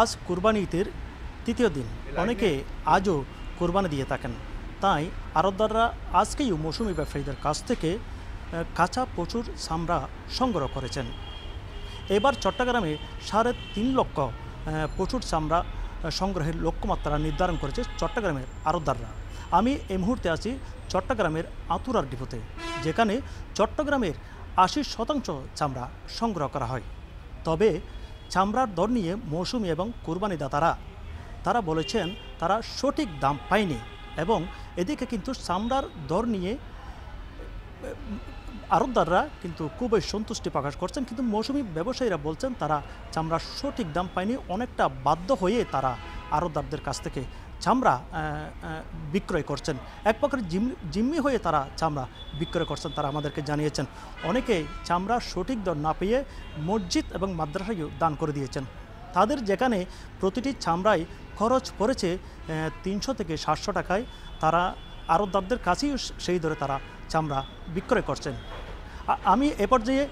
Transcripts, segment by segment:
আজ কুরবানি ঈদের তৃতীয় দিন, অনেকে আজও কোরবানি দিয়ে থাকেন। তাই আড়তদাররা আজকেই মৌসুমি ব্যবসায়ীদের কাছ থেকে কাঁচা প্রচুর চামড়া সংগ্রহ করেছেন। এবার চট্টগ্রামে 3.5 লক্ষ প্রচুর চামড়া সংগ্রহের লক্ষ্যমাত্রা নির্ধারণ করেছে চট্টগ্রামের আড়তদাররা। আমি এই মুহূর্তে আছি চট্টগ্রামের আতুরার ডিপোতে, যেখানে চট্টগ্রামের 80% চামড়া সংগ্রহ করা হয়। তবে চামড়ার দর নিয়ে মৌসুমি এবং কোরবানি দাতারা তারা বলেছেন তারা সঠিক দাম পায়নি, এবং এদিকে কিন্তু চামড়ার দর নিয়ে আড়তদাররা কিন্তু খুবই সন্তুষ্টি প্রকাশ করছেন, কিন্তু মৌসুমি ব্যবসায়ীরা বলছেন তারা চামড়ার সঠিক দাম পায়নি, অনেকটা বাধ্য হয়ে তারা আড়তদারদের কাছ থেকে চামড়া বিক্রয় করছেন। এক প্রকার জিম্মি হয়ে তারা চামড়া বিক্রয় করছেন, তারা আমাদেরকে জানিয়েছেন। অনেকেই চামড়ার সঠিক দর না পেয়ে মসজিদ এবং মাদ্রাসায়ও দান করে দিয়েছেন। তাদের যেখানে প্রতিটি চামড়ায় খরচ পড়েছে 300 থেকে 700 টাকায়, তারা আড়তদারদের কাছেই সেই দরে তারা চামড়া বিক্রয় করছেন। আমি এ পর্যায়ে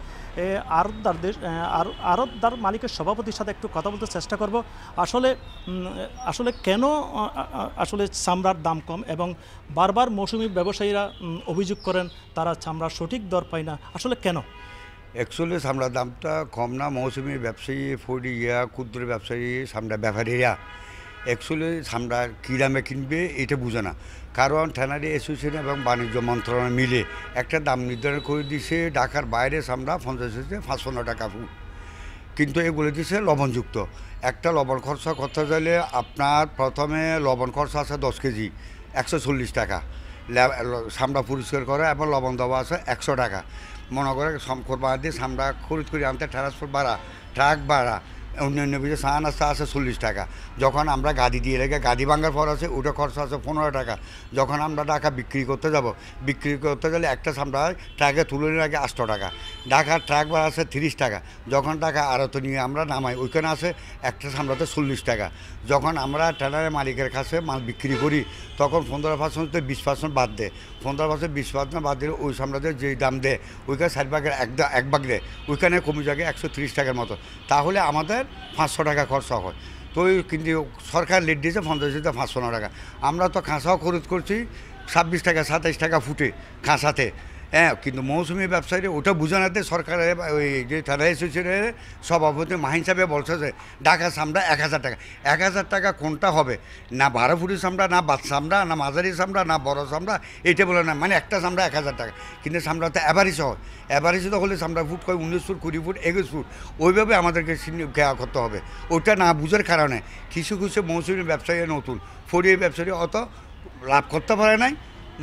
আড়তদার মালিকের সভাপতির সাথে একটু কথা বলতে চেষ্টা করব। আসলে কেন আসলে চামড়ার দাম কম, এবং বারবার মৌসুমি ব্যবসায়ীরা অভিযোগ করেন তারা চামড়ার সঠিক দর পায় না, আসলে কেন? অ্যাকচুয়ালি চামড়ার দামটা কম না, মৌসুমি ব্যবসায়ী, ফুডিয়া, ক্ষুদ্র ব্যবসায়ী, চামড়া ব্যাপারীরা অ্যাকচুয়ালি চামড়া কী দামে কিনবে এটা বুঝে না। কারণ ট্যানারি অ্যাসোসিয়েশন এবং বাণিজ্য মন্ত্রণালয় মিলে একটা দাম নির্ধারণ করে দিছে, ঢাকার বাইরে চামড়া 50 থেকে 550 টাকা ফুট, কিন্তু এগুলো দিছে লবণযুক্ত। একটা লবণ খরচা করতে চাইলে আপনার প্রথমে লবণ খরচা আছে 10 কেজি 140 টাকা, চামড়া পরিষ্কার করে এবং লবণ দেওয়া আছে 100 টাকা। মনে করে কোরবানি দিয়ে চামড়া খরিদ করে আনতে ট্রান্সপোর্ট ভাড়া, ট্রাক ভাড়া, অন্যান্য বিষয়ে চা নাস্তা আছে 40 টাকা। যখন আমরা গাড়ি দিয়ে রেখে গাড়ি ভাঙার পর আছে ওটা খরচা আছে 15 টাকা। যখন আমরা টাকা বিক্রি করতে যাব, বিক্রি করতে গেলে একটা চামড়া ট্রাকে তুলে নিয়ে আগে 800 টাকা, ঢাকার ট্রাক ভাড়া আছে 30 টাকা। যখন টাকা আড়ত নিয়ে আমরা নামাই ওইখানে আছে একটা চামড়াতে 40 টাকা। যখন আমরা ট্রেনারের মালিকের কাছে মাল বিক্রি করি তখন 15% থেকে 20% বাদ দেয়, 15% 20% বাদ দিলে ওই চামড়াতে যেই দাম দেয় ওইখানে 4 ভাগের এক ভাগ দেয়, ওইখানে কমে যাবে 130 টাকার মতো। তাহলে আমাদের 500 টাকা খরচা হয়। তো কিন্তু সরকার লেট দিয়েছে 50 থেকে 500 টাকা। আমরা তো খাঁচাও খরচ করছি 26 টাকা 27 টাকা ফুটে খাঁচাতে, হ্যাঁ। কিন্তু মৌসুমি ব্যবসায়ী ওটা বুঝানাতে সরকারের ওই যে থানা অ্যাসোসিয়েশনের সভাপতি মাহিন সাহেব বলছে যে ঢাকা চামড়া 1000 টাকা। 1000 টাকা কোনটা হবে? না 12 ফুটের চামড়া, না বাদ চামড়া, না মাঝারি চামড়া, না বড় চামড়া, এটা বলে না। মানে একটা চামড়া 1000 টাকা, কিন্তু চামড়াতে অ্যাভারেজ হয়। অ্যাভারেজ তো হলে চামড়া ফুট হয় 19 ফুট, 20 ফুট, 21 ফুট, ওইভাবে আমাদেরকে খেয়া করতে হবে। ওটা না বুঝার কারণে কিছু কিছু মৌসুমি ব্যবসায়ী নতুন ফরিয়ে ব্যবসায়ী অত লাভ করতে পারে নাই,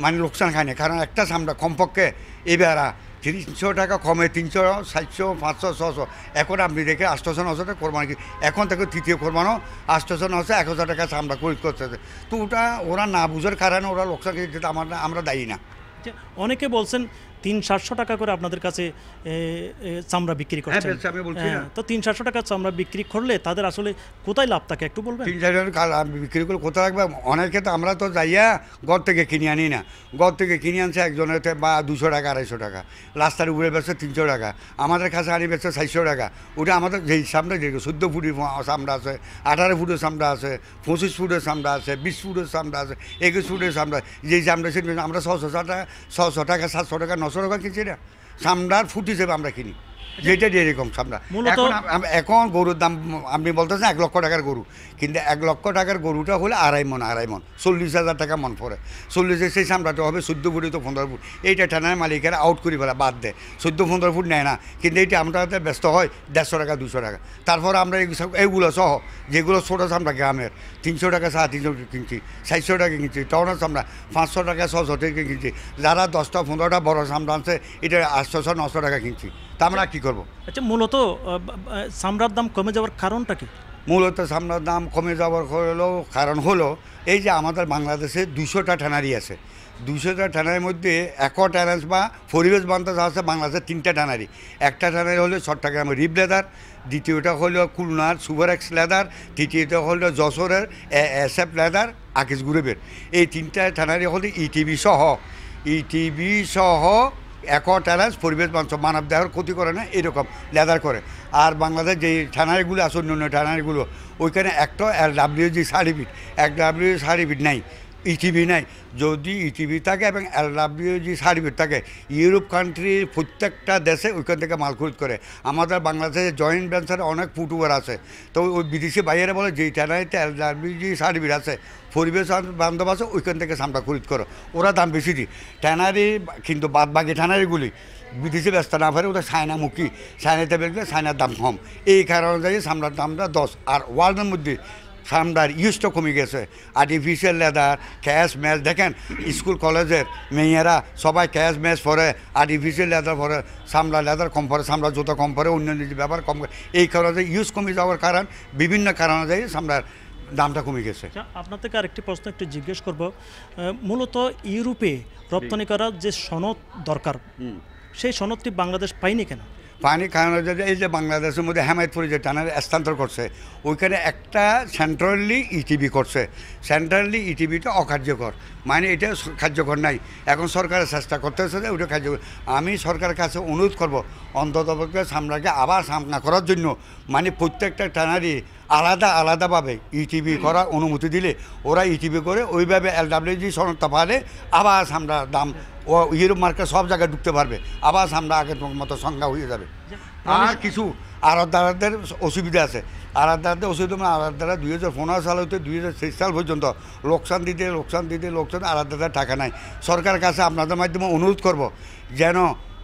মানে লোকসান খায় না। কারণ একটা চামড়া কমপক্ষে এবার 300 টাকা কমে 300, 700, 500, 600। এখন আপনি দেখে 800, 900 টাকা কোরবানি, এখন থেকে তৃতীয় কোরবানও 800, 900, 1000 টাকা চামড়া খরিদ করতেছে। তো ওটা ওরা না বুঝার কারণে ওরা লোকসান খেতে আমরা দায়ী না। অনেকে বলছেন 300-700 টাকা করে আপনাদের কাছে চামড়া বিক্রি করছেন। আমি বলছি না, তো 300-700 টাকা চামড়া বিক্রি করলে তাদের আসলে কোথায় লাভ থাকে একটু বলবেন? 300 টাকা বিক্রি করে কোথায় রাখবে? অনেকে তো আমরা তো যাইয়া ঘর থেকে কিনে আনি না, ঘর থেকে কিনে আনছে একজনের বা 200 টাকা 250 টাকা, রাস্তার উপরে বেচছে 300 টাকা, আমাদের কাছে আনি বেচছে 400 টাকা। ওটা আমাদের যেই চামড়া যে 14 ফুটের চামড়া আছে, 18 ফুটের চামড়া আছে, 25 ফুটের চামড়া আছে, 20 ফুটের চামড়া আছে, 21 ফুটের চামড়া, যেই চামড়া সে আমরা 600 টাকা 700 টাকা 900 টাকা কিনছি না। চামড়ার ফুট হিসেবে আমরা কিনি, যেটা এরকম চামড়া। এখন গরুর দাম আপনি বলতেছেন 1 লক্ষ টাকার গরু, কিন্তু 1 লক্ষ টাকার গরুটা হলে 2.5 মণ 40,000 টাকা মন পড়ে। 40 সেই চামড়াটা হবে 14 ফুট তো 15 ফুট। এইটা টানার মালিকেরা আউট করে ফেলা বাদ দেয়, 14-15 ফুট নেয় না। কিন্তু এইটা আমরা ব্যস্ত হয় 150 টাকা 200 টাকা। তারপর আমরা এইগুলো সহ যেগুলো ছোটো চামড়া গ্রামের 300 টাকা 350 কিনছি, 400 টাকা কিনছি। টাউনের চামড়া 500 টাকা 600 টাকা কিনছি। যারা 10টা 15টা বড় চামড়া আছে এটা 800, 900 টাকা কিনছি। তা আমরা কী করবো? আচ্ছা, মূলত চামড়ার দাম কমে যাওয়ার কারণটা কি? মূলত চামড়ার দাম কমে যাওয়ার কারণ হলো এই যে আমাদের বাংলাদেশে 200টা ট্যানারি আছে। 200টা ট্যানারির মধ্যে অ্যাকোয়াটারেন্স বা পরিবেশ বান্ধব আছে বাংলাদেশের 3টা ট্যানারি। একটা ট্যানারি হলো চট্টগ্রামের রিব লেদার, দ্বিতীয়টা হলো খুলনার সুপার এক্স লেদার, তৃতীয়টা হলো যশোরের SF লেদার আকিস গ্রুপের। এই 3টা ট্যানারি হলো ইটিভি সহ অ্যাকোয়াটারাস পরিবেশ বান্ধব, মানব দেহের ক্ষতি করে না এরকম লেদার করে। আর বাংলাদেশ যে ট্যানারিগুলো আছে অন্য অন্য ট্যানারিগুলো ওইখানে একটা LWG সার্টিফিকেট নাই, ইটিভি নাই। যদি ইটিভি থাকে এবং LWG সার্টিফিকেট থাকে, ইউরোপ কান্ট্রির প্রত্যেকটা দেশে ওইখান থেকে মাল খরিদ করে। আমাদের বাংলাদেশে জয়েন্ট ভেঞ্চারে অনেক ফুটওভার আছে, তো ওই বিদেশি বাইরে বলে যেই ট্যানারিতে LWG সার্টিফিকেট আছে, পরিবেশ বান্ধব আছে, ওইখান থেকে সামটা খরিদ করো, ওরা দাম বেশি দিই। ট্যানারি কিন্তু বাদবাকি ট্যানারিগুলি বিদেশি ব্যস্ত না পারে, ওদের চায়নামুখী, চায়নাতে বেরলে চায়নার দাম কম। এই কারণে যাই সামলার দামটা 10। আর ওয়ার্ল্ডের মধ্যে সামলার ইউজটা কমে গেছে। আর্টিফিশিয়াল লেদার, ক্যাশ ম্যাচ, দেখেন স্কুল কলেজের মেয়েরা সবাই ক্যাশ ম্যাচ পরে, আর্টিফিশিয়াল লেদার পরে, সামলা লেদার কম পরে, সামলা জুতো কম পরে, অন্যান্য ব্যাপার কম করে। এই কারণে ইউজ কমে যাওয়ার কারণ বিভিন্ন কারণে যাই সামলার দামটা কমে গেছে। আপনার থেকে আরেকটি প্রশ্ন একটু জিজ্ঞেস করব, মূলত ইউরোপে রপ্তানি করার যে সনদ দরকার সেই সনদটি বাংলাদেশ পায়নি কেন? পানি কারণ এই যে বাংলাদেশের মধ্যে হেমায়তপুরে যে টানার স্থানান্তর করছে, ওইখানে একটা সেন্ট্রালি ইটিভি করছে। সেন্ট্রালি ইটিভিটা অকার্যকর, মানে এটা কার্যকর নাই। এখন সরকারের চেষ্টা করতেছে যে ওইটা কার্যকর। আমি সরকারের কাছে অনুরোধ করব অন্ততপক্ষে সামলাকে আবার সামনা করার জন্য, মানে প্রত্যেকটা টানারই আলাদাভাবে ইটিভি করার অনুমতি দিলে ওরা ইটিভি করে ওইভাবে LWG সনদটা পালে আবার সামলা দাম ও ইউরোপ মার্কেট সব জায়গায় ঢুকতে পারবে, আবার সামলা আগের মতো সংখ্যা হয়ে যাবে। আর কিছু আড়তদারদের অসুবিধা আছে। আড়তদারদের অসুবিধা মানে আড়তদাররা 2015 সাল হতে 2023 সাল পর্যন্ত লোকসান দিতে আড়তদারদের টাকা নাই। সরকারের কাছে আপনাদের মাধ্যমে অনুরোধ করব যেন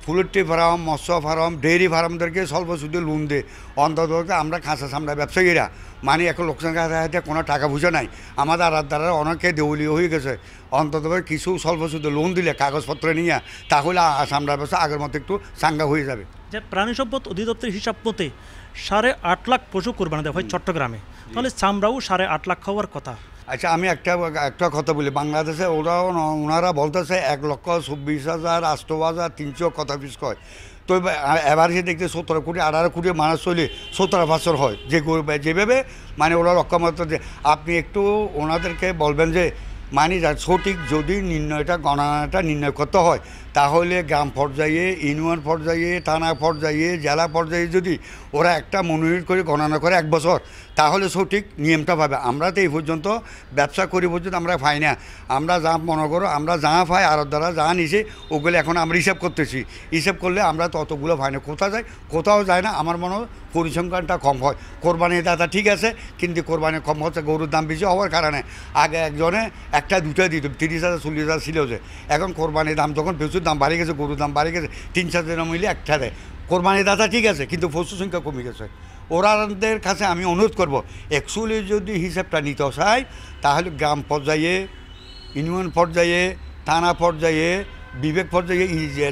পোল্ট্রি ফার্ম, মৎস্য ফার্ম, ডেয়ারি ফার্মদেরকে স্বল্প সুদে লোন দেয়। অন্তত আমরা কাঁচা সামলা ব্যবসায়ীরা, মানে এখন লোকসান হাতে কোনো টাকা পয়সা নাই, আমাদের আড়তদাররা অনেকে দেউলিয়া হয়ে গেছে। অন্তত কিছু স্বল্প সুদে লোন দিলে কাগজপত্র নিয়ে, তাহলে সামলা ব্যবসা আগের মতো একটু চাঙ্গা হয়ে যাবে। যে প্রাণী সম্পদ অধিদপ্তরের হিসাব মতে 8.5 লাখ পশু কোরবানি দেওয়া হয় চট্টগ্রামে, তাহলে চামড়াও 8.5 লাখ হওয়ার কথা। আচ্ছা, আমি একটা কথা বলি, বাংলাদেশে ওনারা বলতেছে 1,26,000, 300 কথা পিস কয়। তো এবার সে দেখতে 17 কোটি 18 কোটি মানুষ চলে 17 বছর হয় যেভাবে, মানে ওরা রক্ষমত। যে আপনি একটু ওনাদেরকে বলবেন যে মানে সঠিক যদি গণনাটা নির্ণয় করতে হয়, তাহলে গ্রাম পর্যায়ে, ইউনিয়ন পর্যায়ে, থানা পর্যায়ে, জেলা পর্যায়ে যদি ওরা একটা মনোনীত করে গণনা করে 1 বছর, তাহলে সঠিক নিয়মটা পাবে। আমরা তো এই পর্যন্ত ব্যবসা করি পর্যন্ত আমরা পাই না। আমরা যা মনে করো, আমরা যা পাই আর দ্বারা যা নিছে ওগুলো এখন আমরা হিসাব করতেছি। হিসাব করলে আমরা ততগুলো পাই না। কোথাও যায় না। আমার মনে হয় পরিসংখ্যানটা কম হয়। কোরবানির দাতা ঠিক আছে, কিন্তু কোরবানি কম হচ্ছে গরুর দাম বেশি হওয়ার কারণে। আগে একজনে 1টা 2টা দিত, 30,000 40,000 ছিল যে। এখন কোরবানির দাম যখন প্রচুর দাম বাড়ে গেছে, গরুর দাম বাড়ে গেছে, 3-4 জনের মিলে একটা দেয়। কোরবানির দাতা ঠিক আছে, কিন্তু পশুর সংখ্যা কমে গেছে। ওরাদের কাছে আমি অনুরোধ করব, অ্যাকচুয়ালি যদি হিসাবটা নিতে চাই, তাহলে গ্রাম পর্যায়ে, ইউনিয়ন পর্যায়ে, থানা পর্যায়ে, বিবেক পর্যায়ে,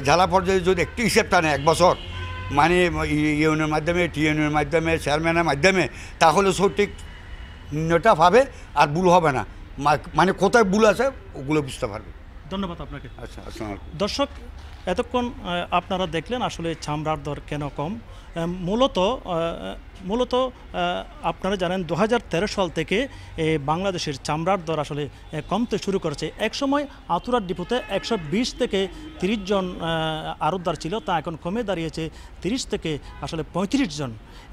জেলা পর্যায়ে যদি একটু হিসাবটা নেয় 1 বছর, মানে ইউনিয়নের মাধ্যমে, টিউনিয়নের মাধ্যমে, চেয়ারম্যানের মাধ্যমে, তাহলে সঠিক নির্ণয়টা পাবে আর ভুল হবে না। মানে কোথায় ভুল আছে ওগুলো বুঝতে পারবে। ধন্যবাদ আপনাকে। আচ্ছা, আসসালামু আলাইকুম। দর্শক, এতক্ষণ আপনারা দেখলেন আসলে চামড়ার দর কেন কম। মূলত আপনারা জানেন 2013 সাল থেকে বাংলাদেশের চামড়ার দর আসলে কমতে শুরু করেছে। একসময় আতুরার ডিপোতে 120 থেকে 30 জন আড়তদার ছিল, তা এখন কমে দাঁড়িয়েছে 30 থেকে আসলে 35 জন।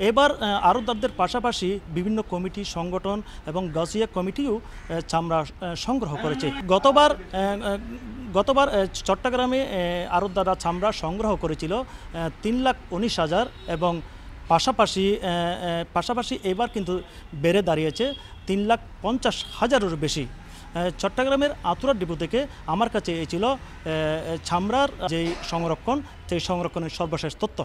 এবার আড়তদারদের পাশাপাশি বিভিন্ন কমিটি, সংগঠন এবং গাছিয়া কমিটিও চামড়া সংগ্রহ করেছে। গতবার চট্টগ্রামে আড়তদাররা চামড়া সংগ্রহ করেছিল 3,19,000 এবং পাশাপাশি এবার কিন্তু বেড়ে দাঁড়িয়েছে 3,50,000-এরও বেশি। চট্টগ্রামের আতুরার ডিপো থেকে আমার কাছে এই ছিল চামড়ার যেই সংরক্ষণের সর্বশেষ তথ্য।